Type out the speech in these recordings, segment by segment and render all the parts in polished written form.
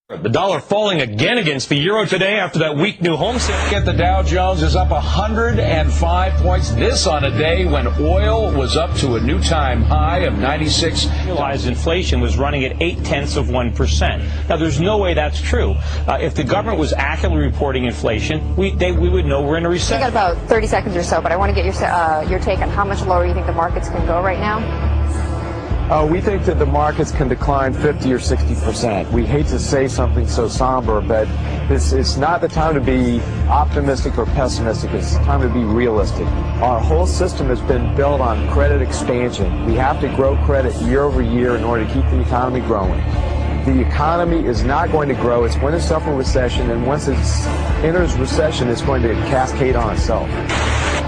The dollar falling again against the euro today after that weak new home sale. The Dow Jones is up 105 points. This on a day when oil was up to a new time high of 96. Realized inflation was running at 0.8%. Now, there's no way that's true. If the government was accurately reporting inflation, we would know we're in a recession. We got about 30 seconds or so, but I want to get your take on how much lower you think the markets can go right now. We think that the markets can decline 50 or 60%. We hate to say something so somber, but it's not the time to be optimistic or pessimistic. It's the time to be realistic. Our whole system has been built on credit expansion. We have to grow credit year over year in order to keep the economy growing. The economy is not going to grow. It's going to suffer recession, and once it enters recession, it's going to cascade on itself.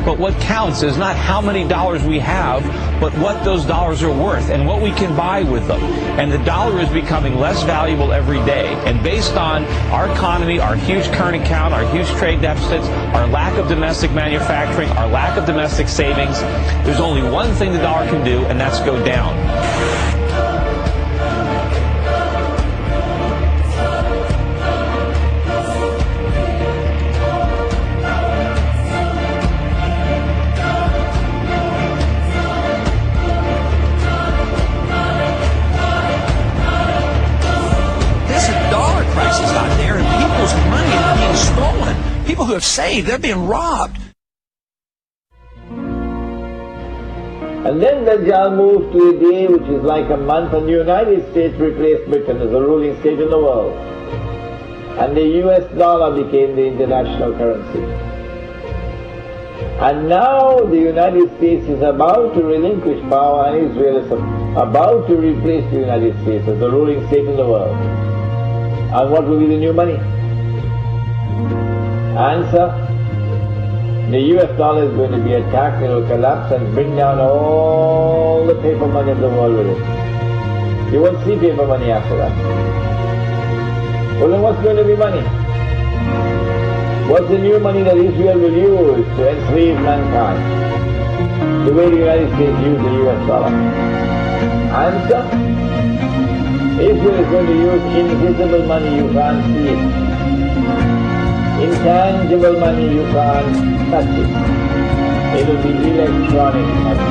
But what counts is not how many dollars we have, but what those dollars are worth and what we can buy with them. And the dollar is becoming less valuable every day. And based on our economy, our huge current account, our huge trade deficits, our lack of domestic manufacturing, our lack of domestic savings, there's only one thing the dollar can do, and that's go down. People who have saved, they're being robbed. And then the Dajjal moved to a day which is like a month, and the United States replaced Britain as the ruling state in the world. And the US dollar became the international currency. And now the United States is about to relinquish power, and Israel is about to replace the United States as the ruling state in the world. And what will be the new money? Answer, the US dollar is going to be attacked, it will collapse and bring down all the paper money of the world with it. You won't see paper money after that. Well, then what's going to be money? What's the new money that Israel will use to enslave mankind? The way the United States used the US dollar. Answer, Israel is going to use invisible money, you can't see it. Intangible money, you can't touch it. It will be electronic money.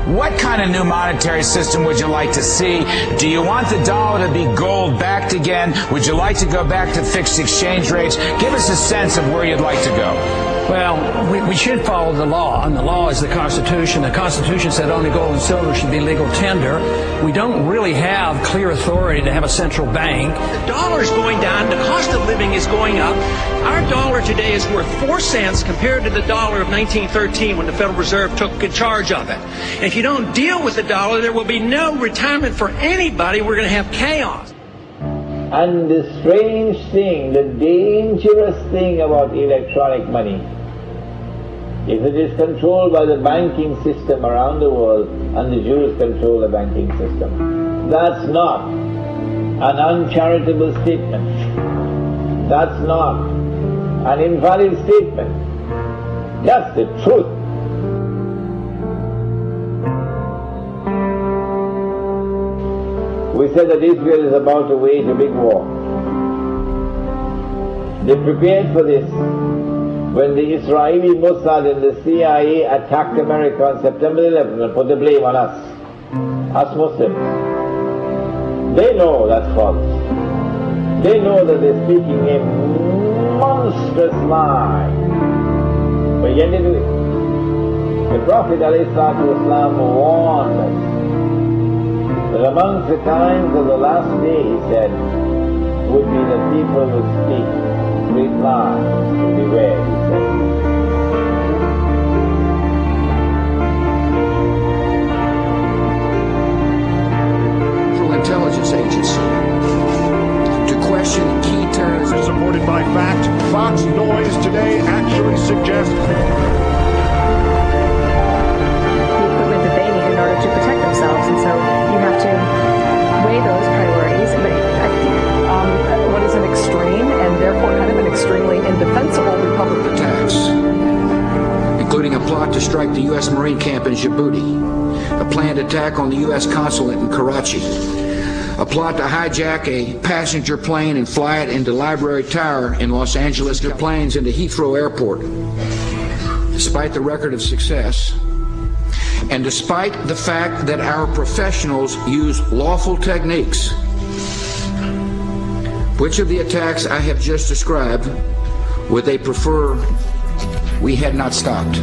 What kind of new monetary system would you like to see? Do you want the dollar to be gold backed again? Would you like to go back to fixed exchange rates? Give us a sense of where you'd like to go. Well, we should follow the law, and the law is the Constitution. The Constitution said only gold and silver should be legal tender. We don't really have clear authority to have a central bank. The dollar is going down. The cost of living is going up. Our dollar today is worth 4 cents compared to the dollar of 1913 when the Federal Reserve took charge of it. And if you don't deal with the dollar, there will be no retirement for anybody. We're going to have chaos. And the strange thing, the dangerous thing about electronic money If it is controlled by the banking system around the world and the Jews control the banking system, that's not an uncharitable statement. That's not an invalid statement. That's the truth. We said that Israel is about to wage a big war. They prepared for this when the Israeli Mossad and the CIA attacked America on September 11th and put the blame on us Muslims. They know that's false. They know that they're speaking a monstrous lie. But yet they do it. The Prophet ﷺ warned us that amongst the times of the last day, he said, would be the people who speak great lies. Beware, he said. Intelligence agency to question key terms. Supported by fact, Fox Noise today actually suggests the equipment that they need in order to protect themselves, and so you have to weigh those priorities. But I think what is an extreme and therefore kind of an extremely indefensible Republican attacks, including a plot to strike the U.S. Marine camp in Djibouti, a planned attack on the U.S. consulate in Karachi, a plot to hijack a passenger plane and fly it into Library Tower in Los Angeles, their planes into Heathrow Airport. Despite the record of success, and despite the fact that our professionals use lawful techniques, which of the attacks I have just described would they prefer we had not stopped?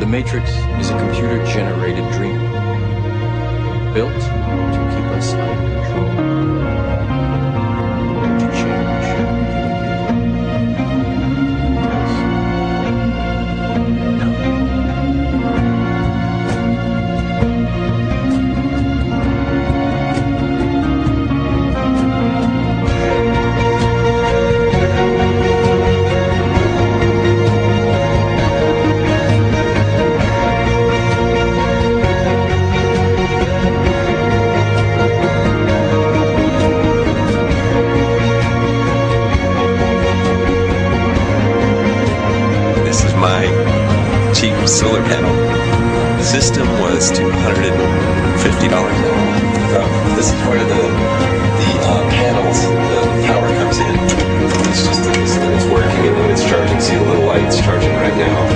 The Matrix is a computer-generated dream, built to keep us under control, to change solar panel. The system was $250. This is where the panels, the power comes in. It's just it's working and then it's charging. See the little lights charging right now.